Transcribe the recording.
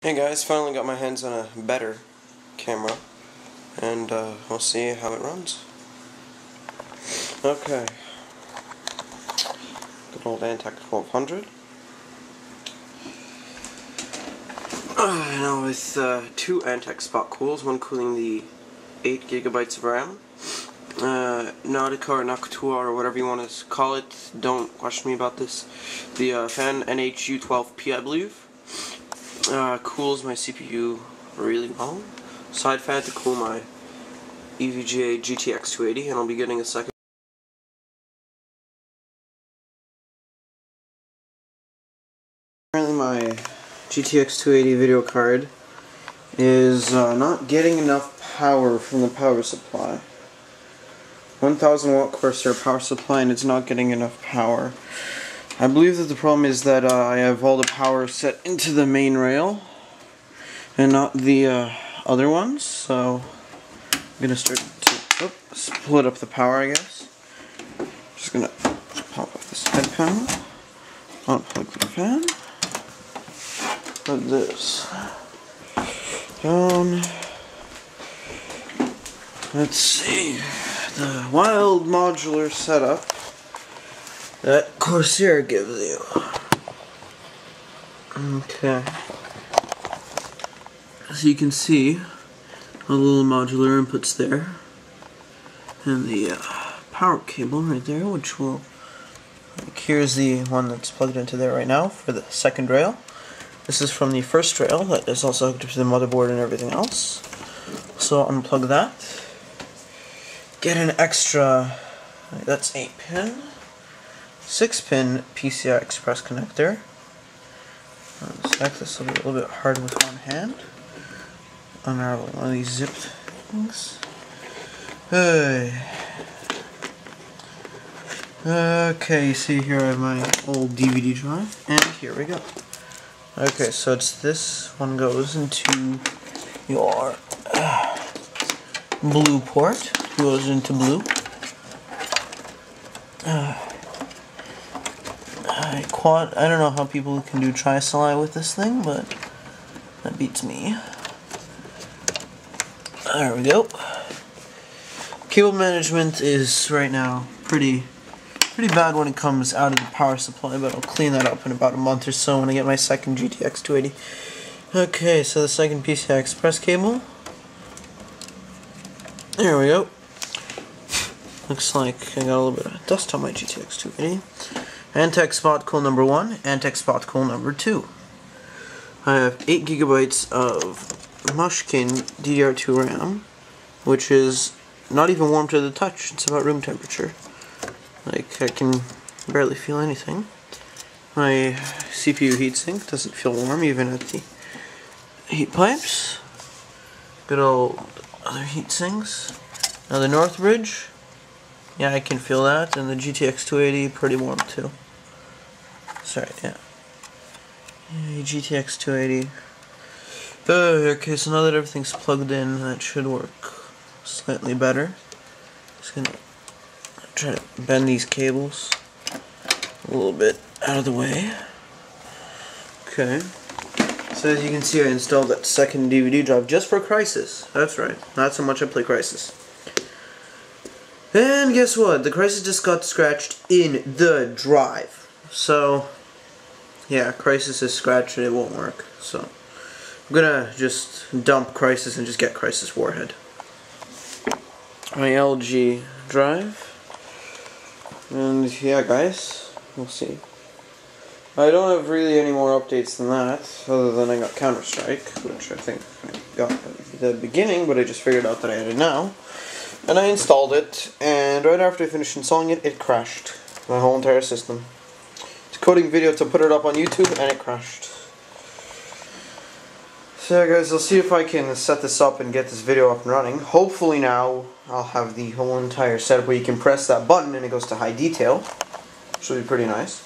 Hey guys, finally got my hands on a better camera, and we'll see how it runs. Okay, good old Antec 1200. Now with two Antec spot cools, one cooling the 8 GB of RAM. Nautica or Noctua or whatever you want to call it, don't question me about this. The fan NH-U12P, I believe. Cools my CPU really well. Side fan to cool my EVGA GTX 280, and I'll be getting a second. Apparently my GTX 280 video card is not getting enough power from the power supply. 1000 watt Corsair power supply, and it's not getting enough power. I believe that the problem is that I have all the power set into the main rail and not the other ones, so I'm going to start to split up the power, I guess. Just going to pop off this head panel, unplug the fan, put this down. Let's see, the wild modular setup that Corsair gives you. Okay. So you can see a little modular inputs there, and the power cable right there, which will, here's the one that's plugged into there right now for the second rail. This is from the first rail that is also hooked up to the motherboard and everything else. So I'll unplug that. Get an extra, that's 8-pin. 6-pin PCI Express connector. This will be a little bit hard with one hand. Unraveling one of these zipped things. Okay, you see here I have my old DVD drive, and here we go. Okay, so it's this one goes into your blue port. Goes into blue. I don't know how people can do tri-SLI with this thing, but that beats me. There we go. Cable management is right now pretty bad when it comes out of the power supply, but I'll clean that up in about a month or so when I get my second GTX 280. Okay, so the second PCI Express cable. There we go. Looks like I got a little bit of dust on my GTX 280. Antec spot cool number 1, Antec spot cool number 2. I have 8 GB of Muskin DDR2 RAM, which is not even warm to the touch. It's about room temperature. Like, I can barely feel anything. My CPU heatsink doesn't feel warm even at the heat pipes. Good old other heatsinks. Now the North Bridge, yeah, I can feel that, and the GTX 280 pretty warm too. Sorry, yeah. GTX 280. Okay, so now that everything's plugged in, that should work slightly better. Just gonna try to bend these cables a little bit out of the way. Okay. So as you can see, I installed that second DVD drive just for Crysis. That's right, not so much I play Crysis. And guess what? The Crysis just got scratched in the drive. So, yeah, Crysis is scratched and it won't work. So, I'm gonna just dump Crysis and just get Crysis Warhead. My LG drive. And yeah, guys, we'll see. I don't have really any more updates than that, other than I got Counter-Strike, which I think I got at the beginning, but I just figured out that I had it now. And I installed it, and right after I finished installing it, it crashed. My whole entire system. It's a coding video to put it up on YouTube, and it crashed. So yeah, guys, I'll see if I can set this up and get this video up and running. Hopefully now, I'll have the whole entire setup where you can press that button and it goes to high detail, which will be pretty nice.